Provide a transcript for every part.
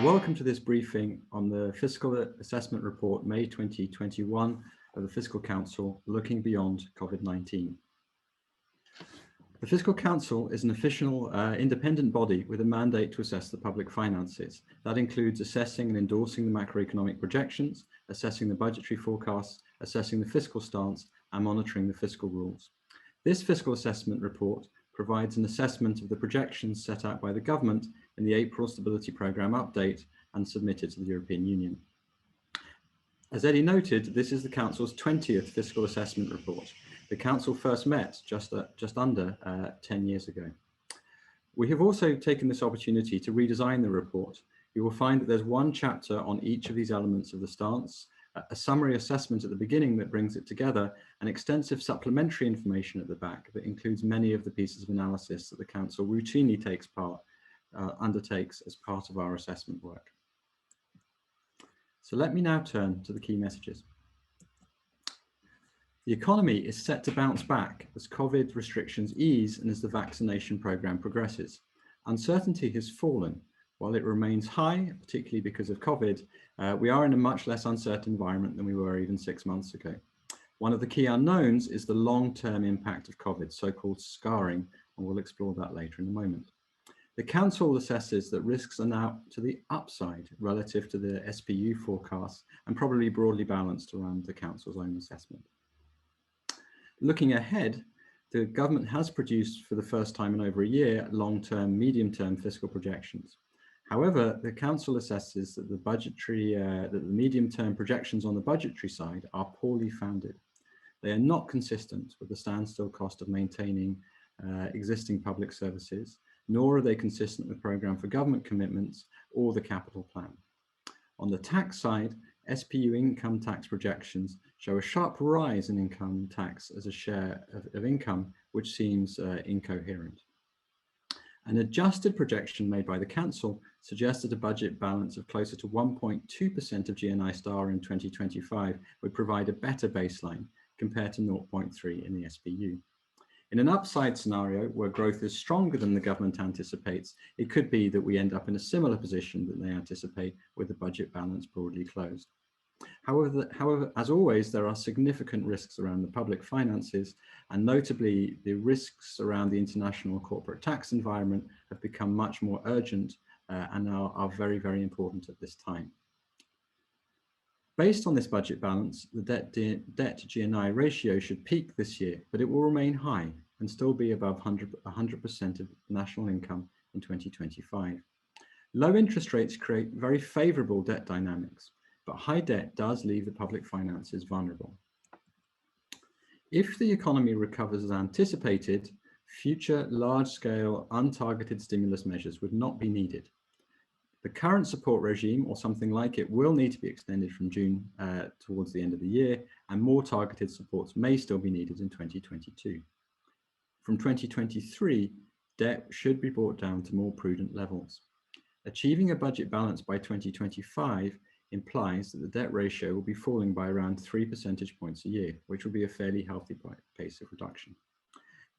welcome to this briefing on the Fiscal Assessment Report, May 2021 of the Fiscal Council, looking beyond COVID-19. The Fiscal Council is an official independent body with a mandate to assess the public finances. That includes assessing and endorsing the macroeconomic projections, assessing the budgetary forecasts, assessing the fiscal stance, and monitoring the fiscal rules. This Fiscal Assessment Report provides an assessment of the projections set out by the government in the April Stability Programme update and submitted to the European Union. As Eddie noted, this is the Council's 20th Fiscal Assessment Report. The Council first met just under 10 years ago. We have also taken this opportunity to redesign the report. You will find that there's one chapter on each of these elements of the stance, a summary assessment at the beginning that brings it together, and extensive supplementary information at the back that includes many of the pieces of analysis that the Council routinely undertakes as part of our assessment work. So let me now turn to the key messages. The economy is set to bounce back as COVID restrictions ease and as the vaccination programme progresses. Uncertainty has fallen. While it remains high, particularly because of COVID, we are in a much less uncertain environment than we were even 6 months ago. One of the key unknowns is the long-term impact of COVID, so-called scarring, and we'll explore that later in a moment. The Council assesses that risks are now to the upside relative to the SPU forecasts and probably broadly balanced around the Council's own assessment. Looking ahead, the government has produced for the first time in over a year long-term, medium-term fiscal projections. However, the Council assesses that the medium-term projections on the budgetary side are poorly founded. They are not consistent with the standstill cost of maintaining existing public services, nor are they consistent with programme for government commitments or the capital plan. On the tax side, SPU income tax projections show a sharp rise in income tax as a share of income, which seems incoherent. An adjusted projection made by the Council suggested a budget balance of closer to 1.2% of GNI star in 2025 would provide a better baseline compared to 0.3 in the SPU. In an upside scenario where growth is stronger than the government anticipates, it could be that we end up in a similar position that they anticipate with the budget balance broadly closed. However, as always, there are significant risks around the public finances, and notably the risks around the international corporate tax environment have become much more urgent and are very, very important at this time. Based on this budget balance, the debt to GNI ratio should peak this year, but it will remain high and still be above 100% of national income in 2025. Low interest rates create very favourable debt dynamics, but high debt does leave the public finances vulnerable. If the economy recovers as anticipated, future large-scale untargeted stimulus measures would not be needed. The current support regime, or something like it, will need to be extended from June towards the end of the year, and more targeted supports may still be needed in 2022. From 2023, debt should be brought down to more prudent levels. Achieving a budget balance by 2025 implies that the debt ratio will be falling by around 3 percentage points a year, which will be a fairly healthy pace of reduction.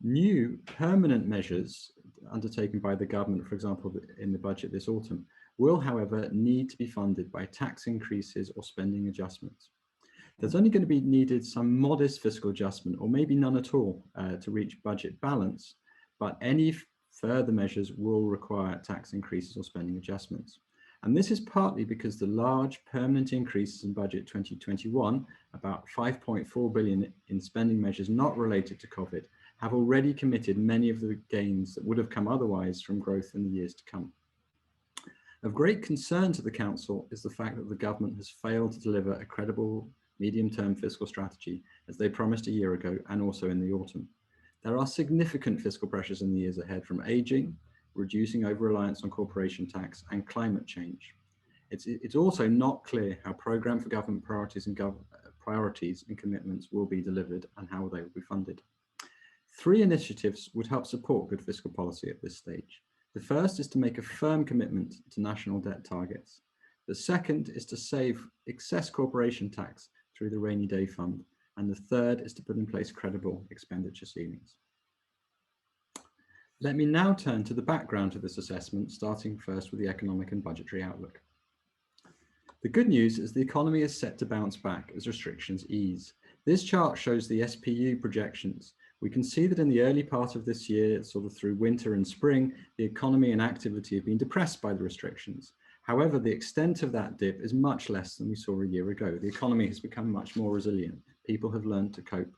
New permanent measures undertaken by the government, for example, in the budget this autumn, will, however, need to be funded by tax increases or spending adjustments. There's only going to be needed some modest fiscal adjustment, or maybe none at all, to reach budget balance, but any further measures will require tax increases or spending adjustments. And this is partly because the large permanent increases in budget 2021, about 5.4 billion in spending measures not related to COVID, have already committed many of the gains that would have come otherwise from growth in the years to come. Of great concern to the Council is the fact that the government has failed to deliver a credible medium-term fiscal strategy as they promised a year ago and also in the autumn. There are significant fiscal pressures in the years ahead from ageing, reducing over-reliance on corporation tax, and climate change. It's also not clear how programme for government priorities and commitments will be delivered and how they will be funded. 3 initiatives would help support good fiscal policy at this stage. The first is to make a firm commitment to national debt targets. The second is to save excess corporation tax through the rainy day fund. And the third is to put in place credible expenditure ceilings. Let me now turn to the background to this assessment, starting first with the economic and budgetary outlook. The good news is the economy is set to bounce back as restrictions ease. This chart shows the SPU projections. We can see that in the early part of this year, sort of through winter and spring, the economy and activity have been depressed by the restrictions. However, the extent of that dip is much less than we saw a year ago. The economy has become much more resilient. People have learned to cope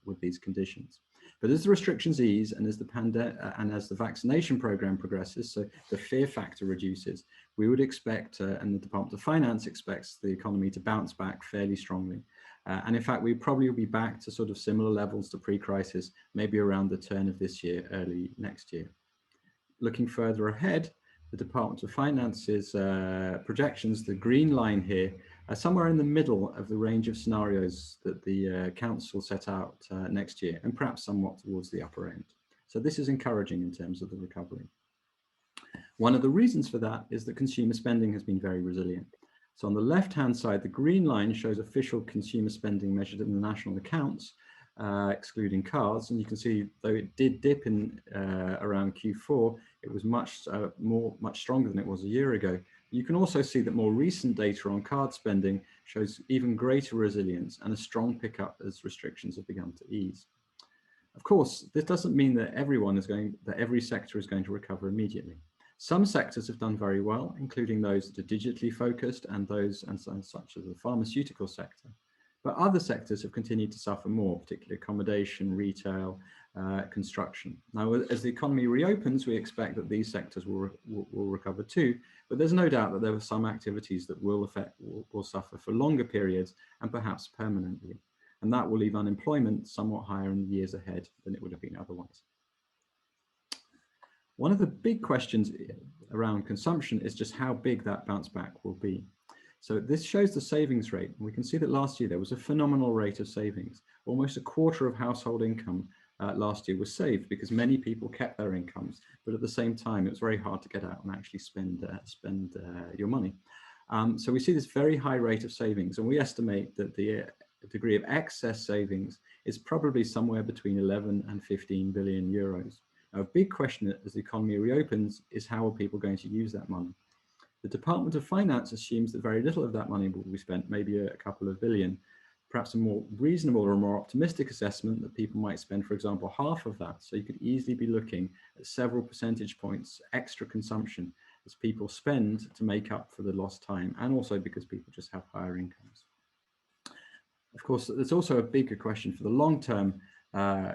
with these conditions. But as the restrictions ease and as the vaccination program progresses, so the fear factor reduces, we would expect, and the Department of Finance expects, the economy to bounce back fairly strongly. And in fact, we probably will be back to sort of similar levels to pre-crisis, maybe around the turn of this year, early next year. Looking further ahead, the Department of Finance's projections, the green line here, are somewhere in the middle of the range of scenarios that the Council set out next year, and perhaps somewhat towards the upper end. So this is encouraging in terms of the recovery. One of the reasons for that is that consumer spending has been very resilient. So on the left-hand side, the green line shows official consumer spending measured in the national accounts, excluding cars. And you can see, though it did dip in around Q4, it was much stronger than it was a year ago. You can also see that more recent data on card spending shows even greater resilience and a strong pickup as restrictions have begun to ease. Of course, this doesn't mean that every sector is going to recover immediately. Some sectors have done very well, including those that are digitally focused and those such as the pharmaceutical sector. But other sectors have continued to suffer more, particularly accommodation, retail, construction. Now, as the economy reopens, we expect that these sectors will recover too, but there's no doubt that there are some activities that will suffer for longer periods and perhaps permanently. And that will leave unemployment somewhat higher in the years ahead than it would have been otherwise. One of the big questions around consumption is just how big that bounce back will be. So this shows the savings rate. We can see that last year there was a phenomenal rate of savings. Almost a quarter of household income last year was saved because many people kept their incomes, but at the same time, it was very hard to get out and actually spend your money. So we see this very high rate of savings, and we estimate that the degree of excess savings is probably somewhere between 11 and 15 billion euros. Now, a big question as the economy reopens is how are people going to use that money? The Department of Finance assumes that very little of that money will be spent, maybe a couple of billion. Perhaps a more reasonable or more optimistic assessment that people might spend, for example, half of that. So you could easily be looking at several percentage points extra consumption as people spend to make up for the lost time, and also because people just have higher incomes. Of course, there's also a bigger question for the long term,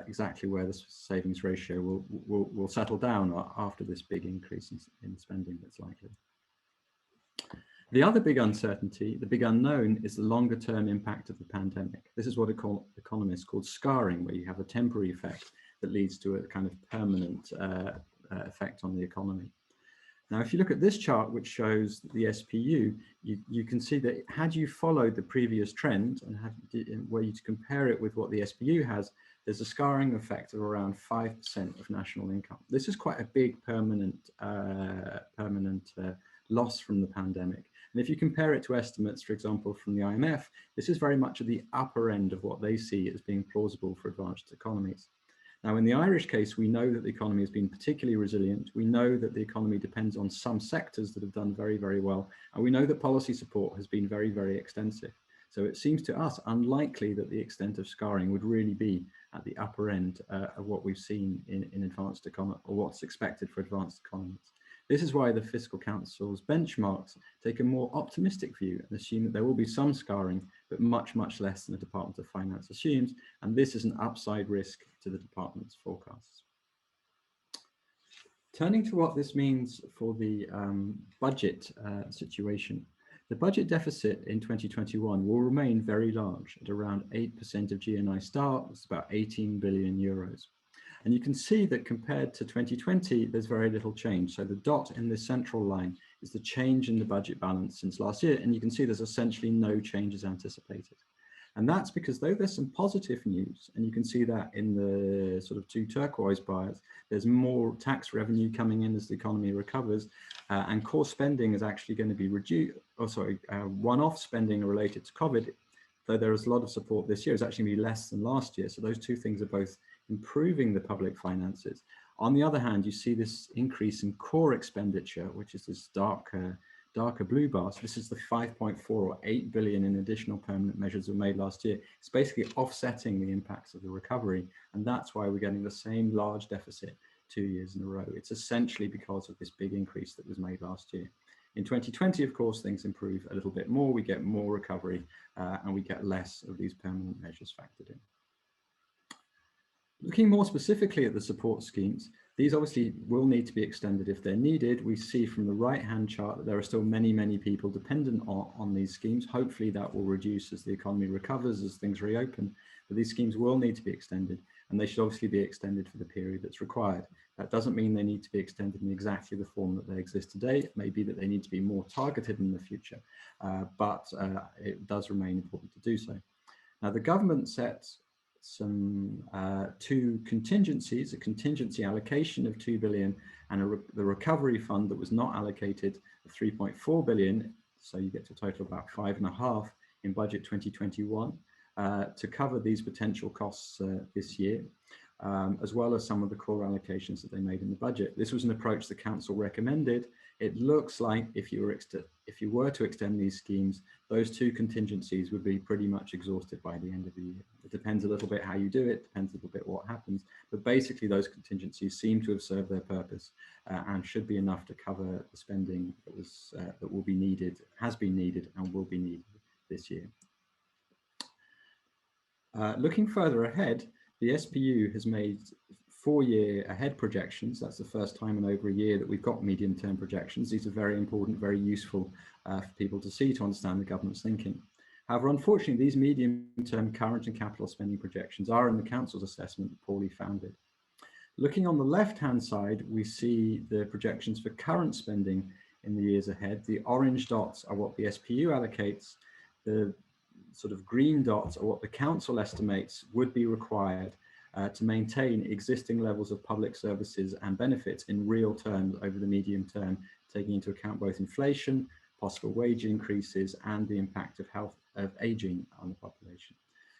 exactly where the savings ratio will settle down after this big increase in spending that's likely. The other big uncertainty, the big unknown, is the longer term impact of the pandemic. This is what economists call scarring, where you have a temporary effect that leads to a kind of permanent effect on the economy. Now, if you look at this chart, which shows the SPU, you can see that had you followed the previous trend and were you to compare it with what the SPU has, there's a scarring effect of around 5% of national income. This is quite a big permanent loss from the pandemic. And if you compare it to estimates, for example, from the IMF, this is very much at the upper end of what they see as being plausible for advanced economies. Now, in the Irish case, we know that the economy has been particularly resilient. We know that the economy depends on some sectors that have done very, very well. And we know that policy support has been very, very extensive. So it seems to us unlikely that the extent of scarring would really be at the upper end of what we've seen in advanced economy, or what's expected for advanced economies. This is why the Fiscal Council's benchmarks take a more optimistic view and assume that there will be some scarring, but much, much less than the Department of Finance assumes. And this is an upside risk to the department's forecasts. Turning to what this means for the budget situation, the budget deficit in 2021 will remain very large at around 8% of GNI start, it's about 18 billion euros. And you can see that compared to 2020, there's very little change. So the dot in this central line is the change in the budget balance since last year. And you can see there's essentially no changes anticipated. And that's because though there's some positive news, and you can see that in the sort of two turquoise bars, there's more tax revenue coming in as the economy recovers, and core spending is actually going to be reduced, one-off spending related to COVID, though there is a lot of support this year, is actually going to be less than last year. So those two things are both improving the public finances. On the other hand, you see this increase in core expenditure, which is this dark darker blue bars, this is the 5.4 or 8 billion in additional permanent measures that were made last year. It's basically offsetting the impacts of the recovery. And that's why we're getting the same large deficit 2 years in a row. It's essentially because of this big increase that was made last year. In 2020, of course, things improve a little bit more. We get more recovery and we get less of these permanent measures factored in. Looking more specifically at the support schemes, these obviously will need to be extended if they're needed. We see from the right-hand chart that there are still many, many people dependent on these schemes. Hopefully that will reduce as the economy recovers, as things reopen. But these schemes will need to be extended, and they should obviously be extended for the period that's required. That doesn't mean they need to be extended in exactly the form that they exist today. It may be that they need to be more targeted in the future, but it does remain important to do so. Now, the government sets some two contingencies, a contingency allocation of 2 billion and the recovery fund that was not allocated of 3.4 billion. So you get to a total of about 5.5 in budget 2021 to cover these potential costs this year, as well as some of the core allocations that they made in the budget. This was an approach the council recommended. It looks like if you were to extend these schemes, those two contingencies would be pretty much exhausted by the end of the year. It depends a little bit how you do it, depends a little bit what happens, but basically those contingencies seem to have served their purpose and should be enough to cover the spending that will be needed, has been needed and will be needed this year. Looking further ahead, the SPU has made 4-year ahead projections. That's the first time in over a year that we've got medium-term projections. These are very important, very useful for people to see to understand the government's thinking. However, unfortunately, these medium-term current and capital spending projections are, in the council's assessment, poorly founded. Looking on the left-hand side, we see the projections for current spending in the years ahead. The orange dots are what the SPU allocates. The sort of green dots are what the council estimates would be required to maintain existing levels of public services and benefits in real terms over the medium term, taking into account both inflation, possible wage increases, and the impact of aging on the population.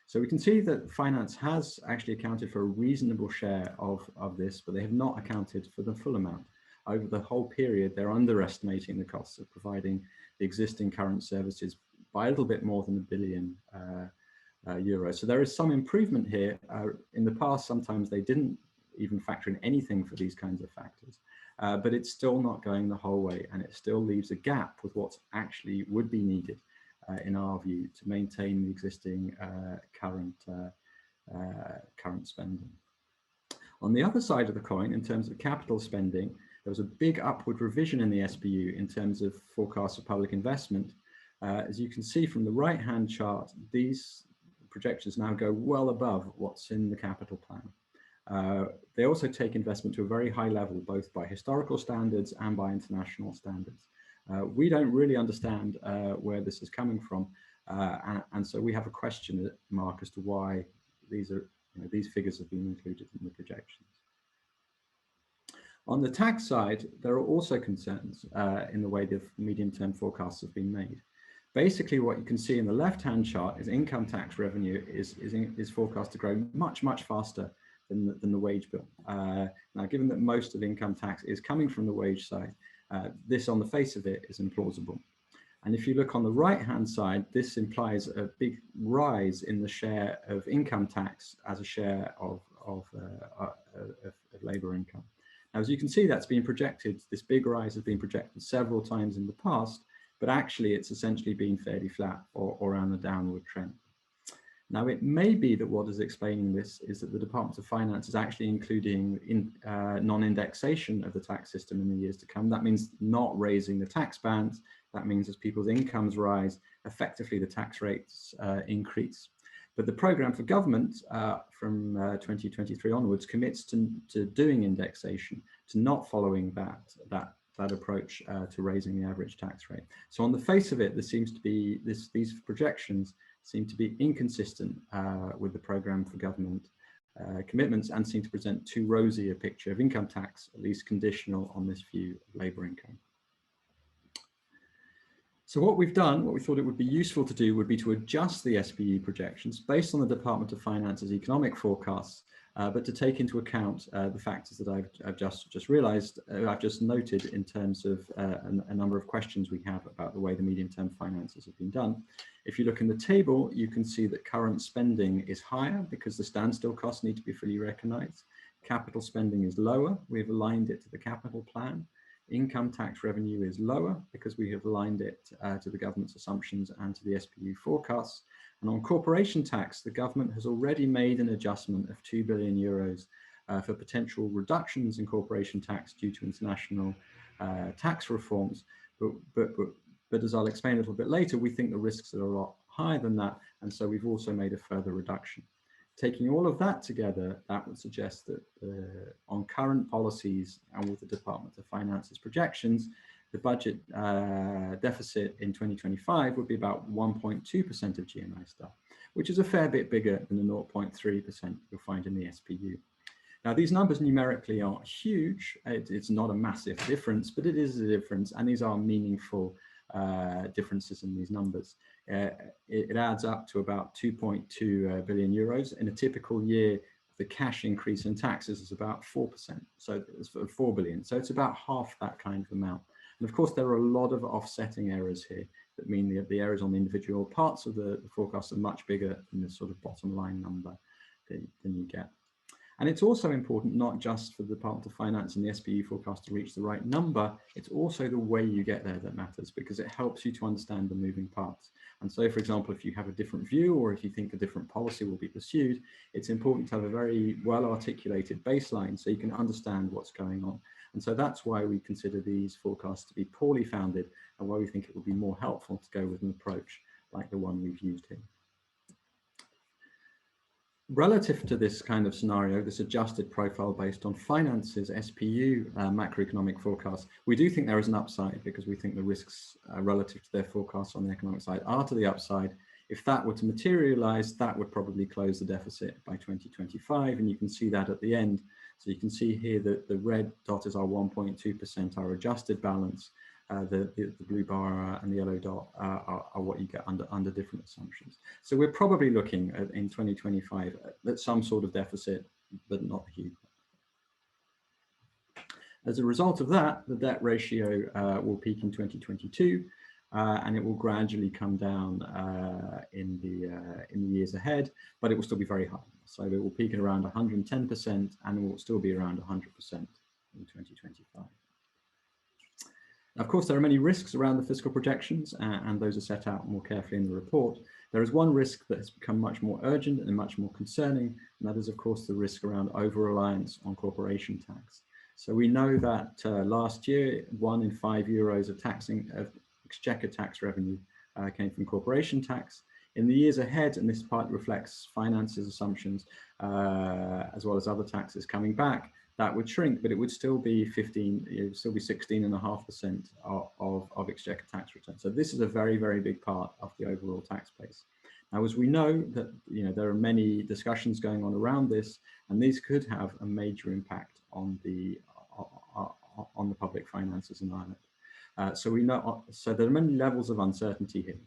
So we can see that finance has actually accounted for a reasonable share of this, but they have not accounted for the full amount. Over the whole period, they're underestimating the costs of providing the existing current services by a little bit more than €1 billion. So there is some improvement here. In the past, sometimes they didn't even factor in anything for these kinds of factors, but it's still not going the whole way, and it still leaves a gap with what actually would be needed, in our view, to maintain the existing current spending. On the other side of the coin, in terms of capital spending, there was a big upward revision in the SPU in terms of forecasts of public investment. As you can see from the right-hand chart, these projections now go well above what's in the capital plan. They also take investment to a very high level, both by historical standards and by international standards. We don't really understand where this is coming from, and so we have a question mark as to why these figures have been included in the projections. On the tax side, there are also concerns in the way the medium-term forecasts have been made. Basically, what you can see in the left-hand chart is income tax revenue is forecast to grow much, much faster than the wage bill. Now, given that most of income tax is coming from the wage side, this on the face of it is implausible. And if you look on the right-hand side, this implies a big rise in the share of income tax as a share of labour income. Now, as you can see, that's been projected, this big rise has been projected several times in the past, but actually it's essentially been fairly flat or on a downward trend. Now, it may be that what is explaining this is that the Department of Finance is actually including non-indexation of the tax system in the years to come. That means not raising the tax bands. That means as people's incomes rise, effectively the tax rates increase. But the programme for government from 2023 onwards commits to doing indexation, to not following that approach to raising the average tax rate. So on the face of it, there seems to be these projections seem to be inconsistent with the programme for government commitments and seem to present too rosy a picture of income tax, at least conditional on this view of labour income. So what we've done, what we thought it would be useful to do would be to adjust the SPU projections based on the Department of Finance's economic forecasts but to take into account the factors that I've just realized, I've just noted in terms of a number of questions we have about the way the medium-term finances have been done. If you look in the table, you can see that current spending is higher because the standstill costs need to be fully recognized. Capital spending is lower. We've aligned it to the capital plan. Income tax revenue is lower because we have aligned it to the government's assumptions and to the SPU forecasts. And on corporation tax, the government has already made an adjustment of 2 billion euros for potential reductions in corporation tax due to international tax reforms. But as I'll explain a little bit later, we think the risks are a lot higher than that. And so we've also made a further reduction. Taking all of that together, that would suggest that on current policies and with the Department of Finance's projections, the budget deficit in 2025 would be about 1.2% of GNI stuff, which is a fair bit bigger than the 0.3% you'll find in the SPU. Now, these numbers numerically aren't huge. It's not a massive difference, but it is a difference, and these are meaningful differences in these numbers. It adds up to about 2.2 billion euros. In a typical year, the cash increase in taxes is about 4%, so it's 4 billion. So it's about half that kind of amount. And of course, there are a lot of offsetting errors here that mean that the errors on the individual parts of the forecast are much bigger than the sort of bottom line number than you get. And it's also important not just for the Department of Finance and the SPU forecast to reach the right number, it's also the way you get there that matters, because it helps you to understand the moving parts. And so, for example, if you have a different view or if you think a different policy will be pursued, it's important to have a very well articulated baseline so you can understand what's going on. And so that's why we consider these forecasts to be poorly founded and why we think it would be more helpful to go with an approach like the one we've used here. Relative to this kind of scenario, this adjusted profile based on finances, SPU macroeconomic forecasts, we do think there is an upside because we think the risks relative to their forecasts on the economic side are to the upside. If that were to materialize, that would probably close the deficit by 2025, and you can see that at the end. So you can see here that the red dot is our 1.2%, our adjusted balance. The blue bar and the yellow dot are what you get under different assumptions. So we're probably looking at, in 2025 at some sort of deficit, but not huge. As a result of that, the debt ratio will peak in 2022, and it will gradually come down in the years ahead, but it will still be very high. So it will peak at around 110%, and it will still be around 100% in 2025. Of course, there are many risks around the fiscal projections, and those are set out more carefully in the report. There is one risk that has become much more urgent and much more concerning, and that is, of course, the risk around over-reliance on corporation tax. So we know that last year, 1 in 5 euros of exchequer tax revenue came from corporation tax. In the years ahead, and this part reflects finances assumptions, as well as other taxes coming back, that would shrink, but it would still be 16.5% of exchequer tax return. So this is a very, very big part of the overall tax base. Now, as we know that there are many discussions going on around this, and these could have a major impact on the public finances in Ireland. So we know. So there are many levels of uncertainty here.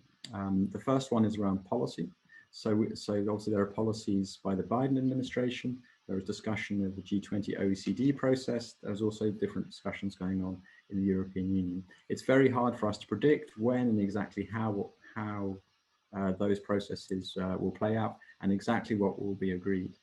The first one is around policy. So obviously there are policies by the Biden administration. There was discussion of the G20 OECD process. There's also different discussions going on in the European Union. It's very hard for us to predict when and exactly how those processes will play out and exactly what will be agreed.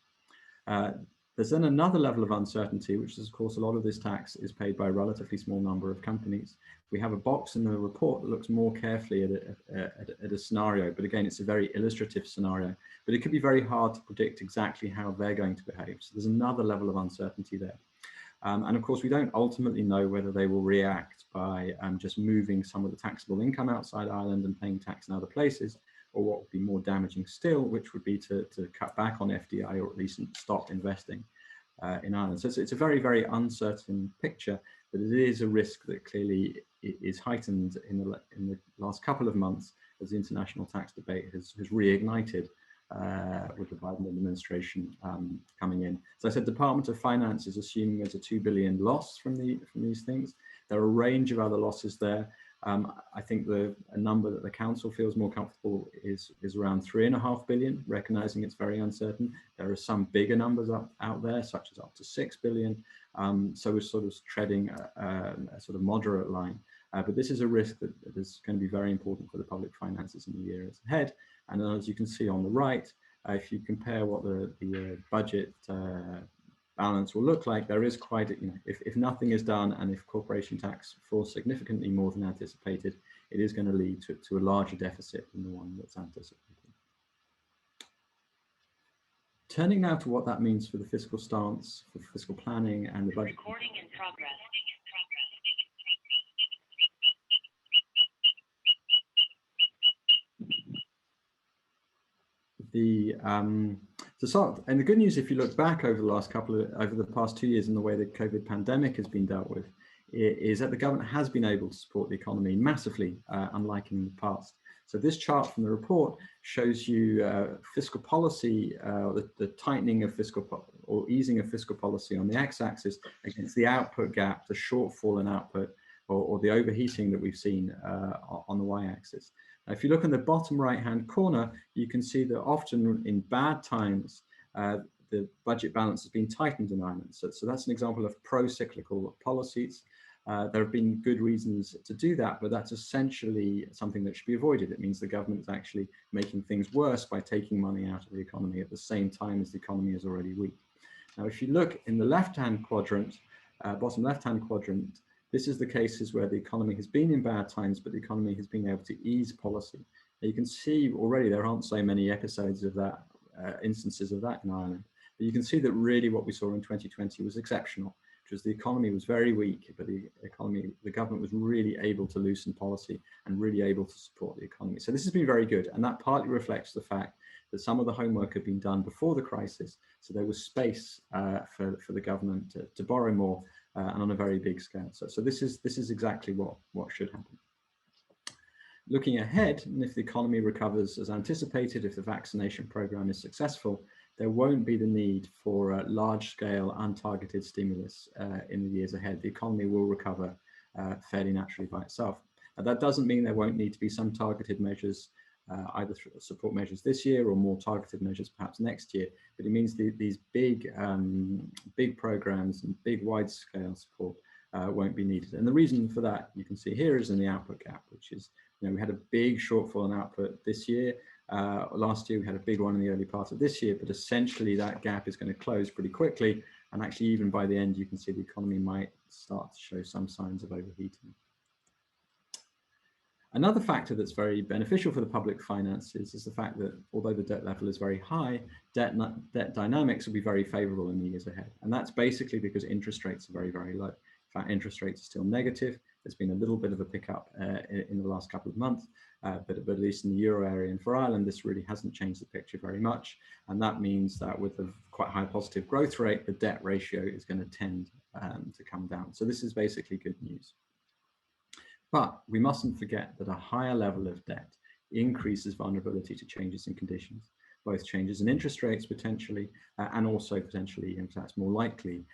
There's then another level of uncertainty, which is, of course, a lot of this tax is paid by a relatively small number of companies. We have a box in the report that looks more carefully at a scenario, but again, it's a very illustrative scenario, but it could be very hard to predict exactly how they're going to behave. So there's another level of uncertainty there. And of course, we don't ultimately know whether they will react by just moving some of the taxable income outside Ireland and paying tax in other places, or what would be more damaging still, which would be to cut back on FDI or at least stop investing in Ireland. So it's a very, very uncertain picture, but it is a risk that clearly is heightened in the last couple of months as the international tax debate has reignited with the Biden administration coming in. So I said Department of Finance is assuming there's a 2 billion loss from these things. There are a range of other losses there. I think a number that the council feels more comfortable is around 3.5 billion, recognizing it's very uncertain. There are some bigger numbers out there, such as up to 6 billion. So we're sort of treading a sort of moderate line. But this is a risk that is going to be very important for the public finances in the years ahead. And as you can see on the right, if you compare what the budget balance will look like, there is quite, if nothing is done and if corporation tax falls significantly more than anticipated, it is going to lead to a larger deficit than the one that's anticipated. Turning now to what that means for the fiscal stance, for fiscal planning and the budget. Recording in progress. And the good news, if you look back over the past 2 years and the way the COVID pandemic has been dealt with, is that the government has been able to support the economy massively, unlike in the past. So this chart from the report shows you fiscal policy, the tightening of or easing of fiscal policy on the x-axis against the output gap, the shortfall in output, or the overheating that we've seen on the y-axis. If you look in the bottom right-hand corner, you can see that often in bad times, the budget balance has been tightened in Ireland. So that's an example of pro-cyclical policies. There have been good reasons to do that, but that's essentially something that should be avoided. It means the government is actually making things worse by taking money out of the economy at the same time as the economy is already weak. Now, if you look in the left-hand quadrant, bottom left-hand quadrant, this is the cases where the economy has been in bad times, but the economy has been able to ease policy. Now you can see already there aren't so many episodes of that, instances of that in Ireland. But you can see that really what we saw in 2020 was exceptional, which was the economy was very weak, but the government was really able to loosen policy and really able to support the economy. So this has been very good. And that partly reflects the fact that some of the homework had been done before the crisis. So there was space for the government to borrow more and on a very big scale. So this is exactly what should happen. Looking ahead, and if the economy recovers as anticipated, if the vaccination program is successful, there won't be the need for large-scale untargeted stimulus in the years ahead. The economy will recover fairly naturally by itself. That doesn't mean there won't need to be some targeted measures, either through support measures this year or more targeted measures perhaps next year. But it means these big programs and big wide-scale support won't be needed. And the reason for that, you can see here, is in the output gap, which is, we had a big shortfall in output this year. Last year we had a big one in the early part of this year, but essentially that gap is going to close pretty quickly. And actually, even by the end, you can see the economy might start to show some signs of overheating. Another factor that's very beneficial for the public finances is the fact that although the debt level is very high, debt dynamics will be very favorable in the years ahead. And that's basically because interest rates are very, very low. In fact, interest rates are still negative. There's been a little bit of a pickup in the last couple of months, but at least in the euro area and for Ireland, this really hasn't changed the picture very much. And that means that with a quite high positive growth rate, the debt ratio is going to tend to come down. So this is basically good news. But we mustn't forget that a higher level of debt increases vulnerability to changes in conditions, both changes in interest rates potentially, and also potentially, and perhaps more likely,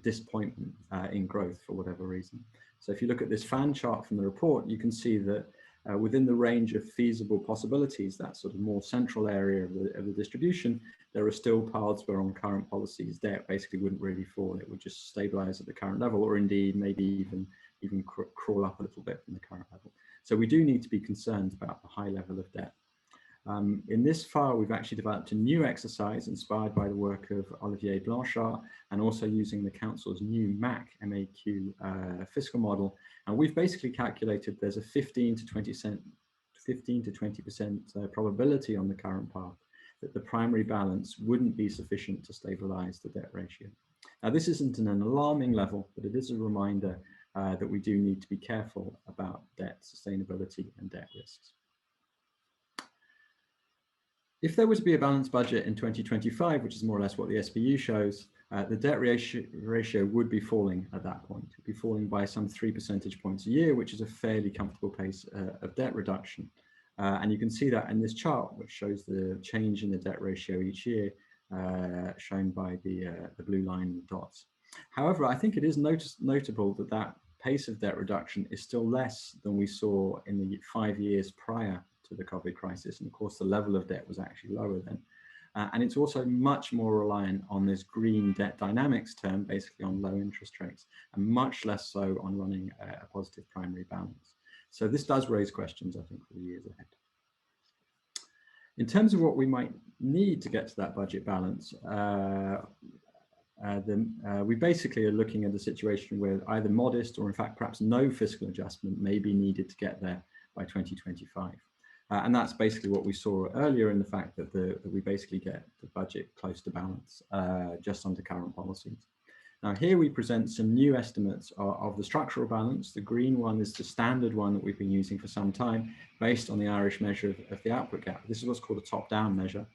disappointment in growth for whatever reason. So if you look at this fan chart from the report, you can see that within the range of feasible possibilities, that sort of more central area of the distribution, there are still paths where on current policies, debt basically wouldn't really fall. It would just stabilize at the current level, or indeed maybe even crawl up a little bit from the current level. So we do need to be concerned about the high level of debt. In this file, we've actually developed a new exercise inspired by the work of Olivier Blanchard and also using the Council's new MAQ fiscal model. And we've basically calculated there's a 15 to 20% probability on the current path that the primary balance wouldn't be sufficient to stabilize the debt ratio. Now, this isn't an alarming level, but it is a reminder that we do need to be careful about debt sustainability and debt risks. If there were to be a balanced budget in 2025, which is more or less what the SPU shows, the debt ratio would be falling at that point. It would be falling by some 3 percentage points a year, which is a fairly comfortable pace of debt reduction. And you can see that in this chart, which shows the change in the debt ratio each year, shown by the blue line and the dots. However, I think it is notable that that pace of debt reduction is still less than we saw in the 5 years prior to the COVID crisis. And of course, the level of debt was actually lower then. And it's also much more reliant on this green debt dynamics term, basically on low interest rates, and much less so on running a positive primary balance. So this does raise questions, I think, for the years ahead. In terms of what we might need to get to that budget balance, we basically are looking at a situation where either modest or in fact perhaps no fiscal adjustment may be needed to get there by 2025. And that's basically what we saw earlier in the fact that, that we basically get the budget close to balance just under current policies. Now here we present some new estimates of the structural balance. The green one is the standard one that we've been using for some time based on the Irish measure of the output gap. This is what's called a top-down measure.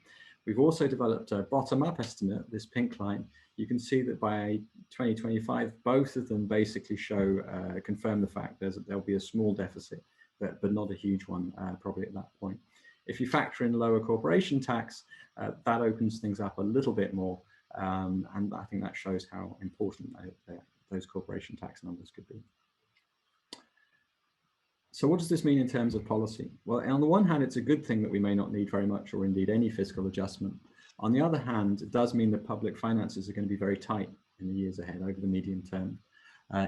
We've also developed a bottom-up estimate, this pink line. You can see that by 2025, both of them basically show, confirm the fact there'll be a small deficit, but not a huge one probably at that point. If you factor in lower corporation tax, that opens things up a little bit more. And I think that shows how important those corporation tax numbers could be. So what does this mean in terms of policy? Well, on the one hand, it's a good thing that we may not need very much or indeed any fiscal adjustment. On the other hand, it does mean that public finances are going to be very tight in the years ahead over the medium term.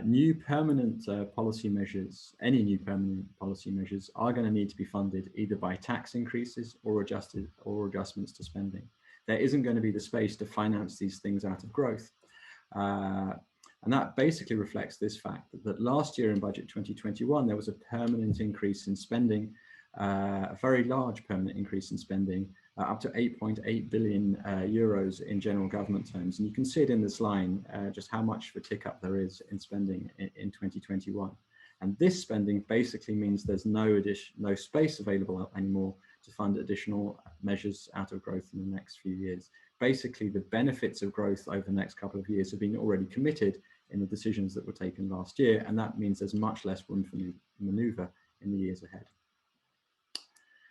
New permanent policy measures, any new permanent policy measures are going to need to be funded either by tax increases or adjustments to spending. There isn't going to be the space to finance these things out of growth. And that basically reflects this fact that last year in budget 2021, there was a permanent increase in spending, a very large permanent increase in spending, up to 8.8 billion euros in general government terms. And you can see it in this line, just how much of a tick up there is in spending in 2021. And this spending basically means there's no space available anymore to fund additional measures out of growth in the next few years. Basically, the benefits of growth over the next couple of years have been already committed in the decisions that were taken last year, and that means there's much less room for manoeuvre in the years ahead.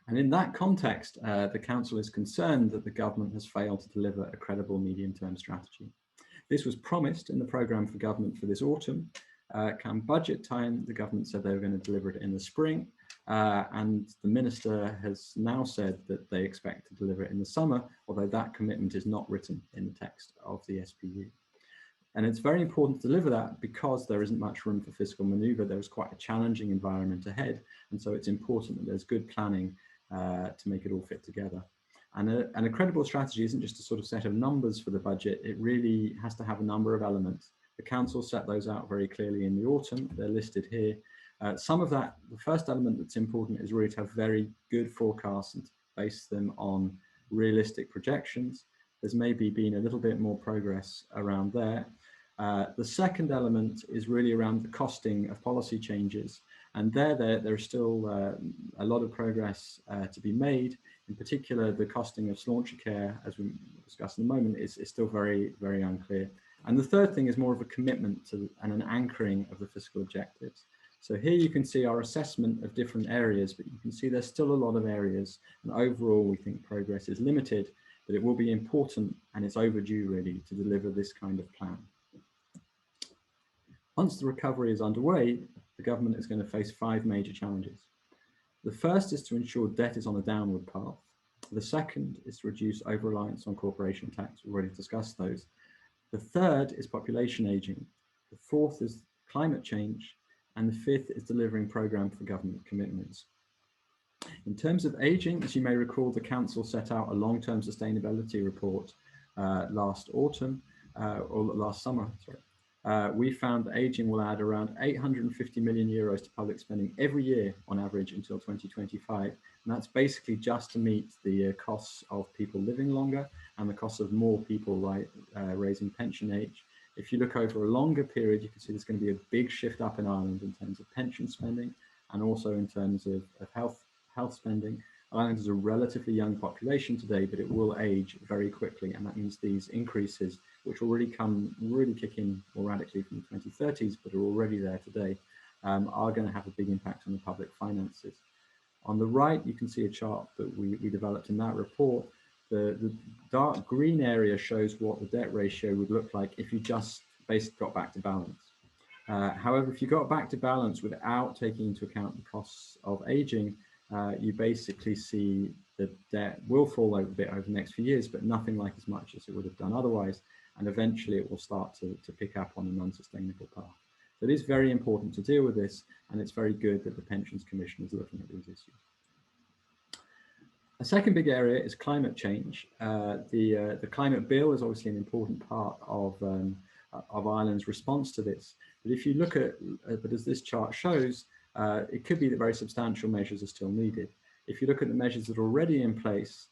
And in that context, the Council is concerned that the government has failed to deliver a credible medium-term strategy. This was promised in the programme for government for this autumn. Come budget time, the government said they were going to deliver it in the spring, and the Minister has now said that they expect to deliver it in the summer, although that commitment is not written in the text of the SPU. And it's very important to deliver that because there isn't much room for fiscal manoeuvre. There's quite a challenging environment ahead, and so it's important that there's good planning to make it all fit together. And a credible strategy isn't just a sort of set of numbers for the budget, it really has to have a number of elements. The Council set those out very clearly in the autumn, they're listed here. Some of that, the first element that's important is really to have very good forecasts and to base them on realistic projections. There's maybe been a little bit more progress around there. The second element is really around the costing of policy changes. And there's still a lot of progress to be made. In particular, the costing of Sláinte care, as we discussed in a moment, is still very, very unclear. And the third thing is more of a commitment to and an anchoring of the fiscal objectives. So here you can see our assessment of different areas, but you can see there's still a lot of areas. And overall, we think progress is limited, but it will be important and it's overdue really to deliver this kind of plan. Once the recovery is underway, the government is going to face 5 major challenges. The first is to ensure debt is on a downward path. The second is to reduce over-reliance on corporation tax. We've already discussed those. The third is population aging. The fourth is climate change. And the fifth is delivering programme for government commitments. In terms of aging, as you may recall, the Council set out a long-term sustainability report last autumn, or last summer, sorry. We found that ageing will add around 850 million euros to public spending every year on average until 2025. And that's basically just to meet the costs of people living longer and the costs of more people raising pension age. If you look over a longer period, you can see there's going to be a big shift up in Ireland in terms of pension spending and also in terms of health spending. Ireland is a relatively young population today, but it will age very quickly. And that means these increases, which will really kick in more radically from the 2030s, but are already there today, are going to have a big impact on the public finances. On the right, you can see a chart that we developed in that report. The dark green area shows what the debt ratio would look like if you just basically got back to balance. However, if you got back to balance without taking into account the costs of aging, you basically see the debt will fall over a bit over the next few years, but nothing like as much as it would have done otherwise. And eventually it will start to pick up on an unsustainable path. So it is very important to deal with this, and it's very good that the Pensions Commission is looking at these issues. A second big area is climate change. The climate bill is obviously an important part of Ireland's response to this. But if you look at, but as this chart shows, it could be that very substantial measures are still needed. If you look at the measures that are already in place,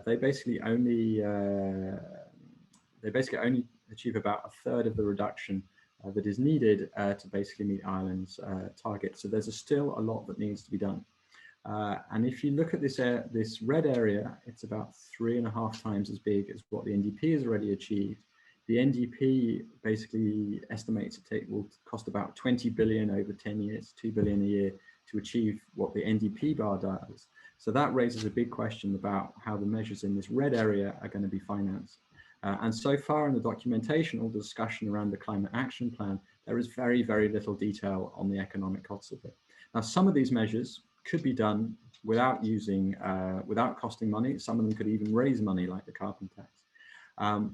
they basically only achieve about a third of the reduction that is needed to basically meet Ireland's target. So there's still a lot that needs to be done. And if you look at this red area, it's about 3.5 times as big as what the NDP has already achieved. The NDP basically estimates it will cost about 20 billion over 10 years, 2 billion a year to achieve what the NDP bar does. So that raises a big question about how the measures in this red area are going to be financed. And so far in the documentation, all the discussion around the climate action plan, there is very, very little detail on the economic costs of it. Now, some of these measures could be done without without costing money. Some of them could even raise money, like the carbon tax.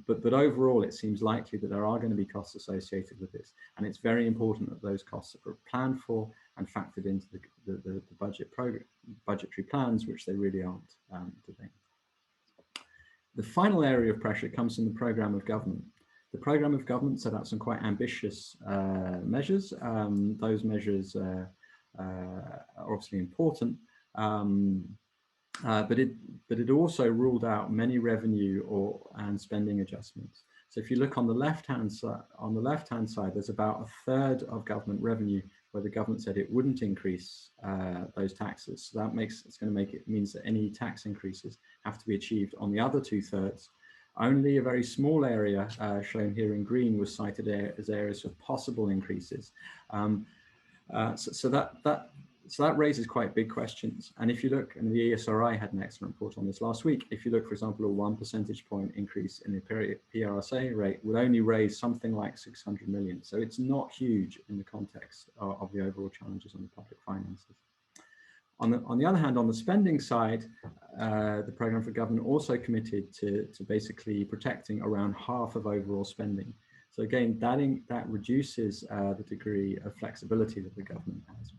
But overall, it seems likely that there are going to be costs associated with this. And it's very important that those costs are planned for and factored into the budgetary plans, which they really aren't today. The final area of pressure comes from the programme of government. The programme of government set out some quite ambitious measures. Those measures are obviously important, but it also ruled out many revenue and spending adjustments. So if you look on the left-hand side, there's about a third of government revenue where the government said it wouldn't increase those taxes. So that means that any tax increases have to be achieved on the other 2/3. Only a very small area shown here in green was cited as areas of possible increases. So that raises quite big questions. And if you look, and the ESRI had an excellent report on this last week, if you look, for example, a 1 percentage point increase in the PRSA rate would only raise something like 600 million. So it's not huge in the context of the overall challenges on the public finances. On the other hand, on the spending side, the programme for government also committed to basically protecting around half of overall spending. So again, that reduces the degree of flexibility that the government has.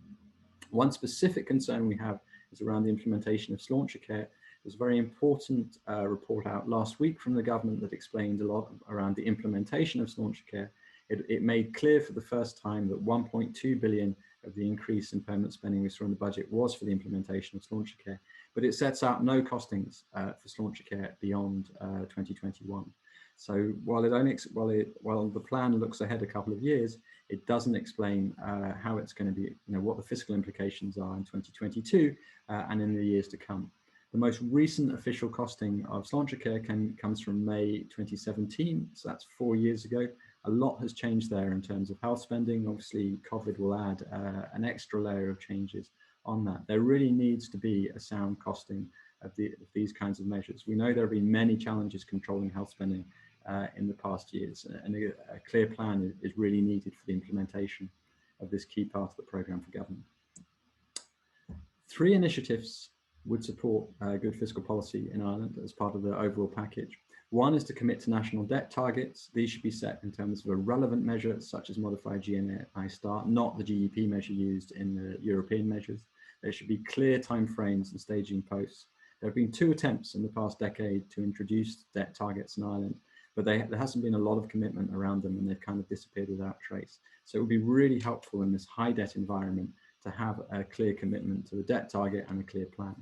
One specific concern we have is around the implementation of Sláinte Care. There's a very important report out last week from the government that explained a lot around the implementation of Sláinte Care. It made clear for the first time that 1.2 billion of the increase in permanent spending we saw in the budget was for the implementation of Sláinte Care, but it sets out no costings for Sláinte Care beyond 2021. So while the plan looks ahead a couple of years, it doesn't explain how it's going to be, what the fiscal implications are in 2022 and in the years to come. The most recent official costing of Sláinte Care comes from May 2017, so that's 4 years ago. A lot has changed there in terms of health spending. Obviously, COVID will add an extra layer of changes on that. There really needs to be a sound costing of these kinds of measures. We know there have been many challenges controlling health spending in the past years, and a clear plan is really needed for the implementation of this key part of the programme for government. 3 initiatives would support good fiscal policy in Ireland as part of the overall package. One is to commit to national debt targets. These should be set in terms of a relevant measure, such as modified GNI Star, not the GDP measure used in the European measures. There should be clear timeframes and staging posts. There have been 2 attempts in the past decade to introduce debt targets in Ireland, but there hasn't been a lot of commitment around them, and they've kind of disappeared without trace. So it would be really helpful in this high debt environment to have a clear commitment to the debt target and a clear plan.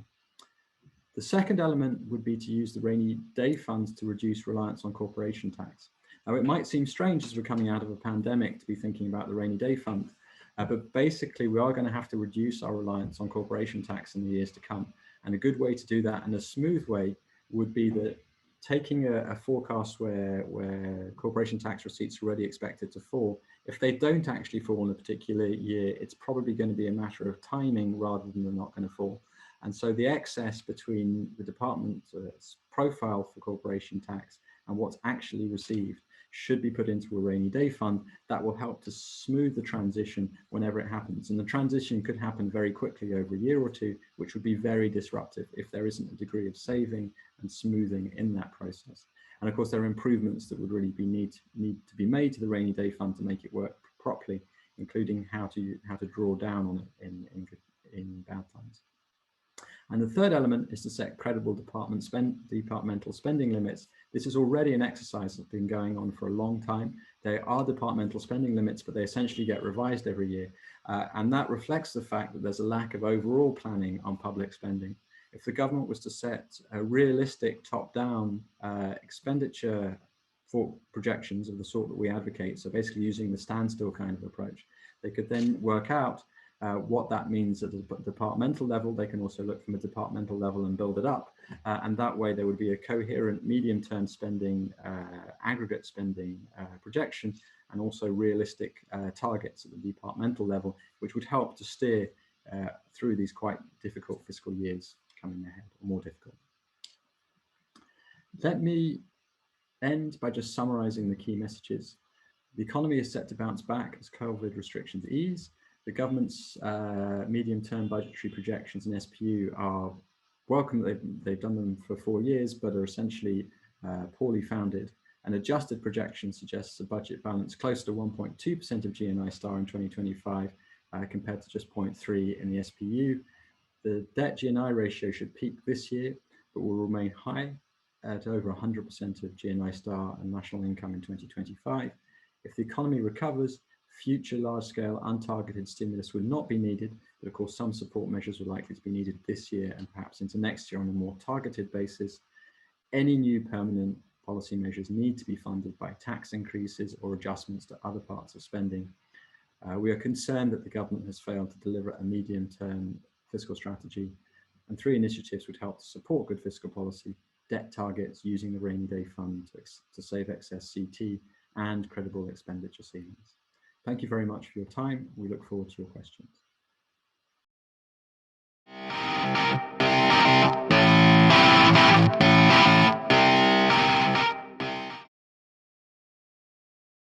The second element would be to use the rainy day funds to reduce reliance on corporation tax. Now, it might seem strange as we're coming out of a pandemic to be thinking about the rainy day fund, but basically we are going to have to reduce our reliance on corporation tax in the years to come. And a good way to do that in a smooth way would be that taking a forecast where corporation tax receipts are already expected to fall, if they don't actually fall in a particular year, it's probably going to be a matter of timing rather than they're not going to fall. And so the excess between the department's profile for corporation tax and what's actually received should be put into a rainy day fund that will help to smooth the transition whenever it happens. And the transition could happen very quickly over a year or two, which would be very disruptive if there isn't a degree of saving and smoothing in that process. And of course, there are improvements that would really need to be made to the rainy day fund to make it work properly, including how to draw down on it in bad times. And the third element is to set credible departmental spending limits. This is already an exercise that's been going on for a long time. They are departmental spending limits, but they essentially get revised every year. And that reflects the fact that there's a lack of overall planning on public spending. If the government was to set a realistic top-down expenditure for projections of the sort that we advocate, so basically using the standstill kind of approach, they could then work out what that means at the departmental level. They can also look from a departmental level and build it up. And that way there would be a coherent medium-term spending, aggregate spending projection, and also realistic targets at the departmental level, which would help to steer through these quite difficult fiscal years coming ahead, or more difficult. Let me end by just summarizing the key messages. The economy is set to bounce back as COVID restrictions ease. The government's medium-term budgetary projections and SPU are welcome. They've done them for 4 years, but are essentially poorly founded. An adjusted projection suggests a budget balance close to 1.2% of GNI star in 2025, compared to just 0.3 in the SPU. The debt GNI ratio should peak this year, but will remain high at over 100% of GNI star and national income in 2025. If the economy recovers, future large-scale untargeted stimulus would not be needed, but of course some support measures are likely to be needed this year and perhaps into next year on a more targeted basis. Any new permanent policy measures need to be funded by tax increases or adjustments to other parts of spending. We are concerned that the government has failed to deliver a medium-term fiscal strategy, and 3 initiatives would help to support good fiscal policy: debt targets using the rainy day fund to save excess CT, and credible expenditure ceilings. Thank you very much for your time. We look forward to your questions.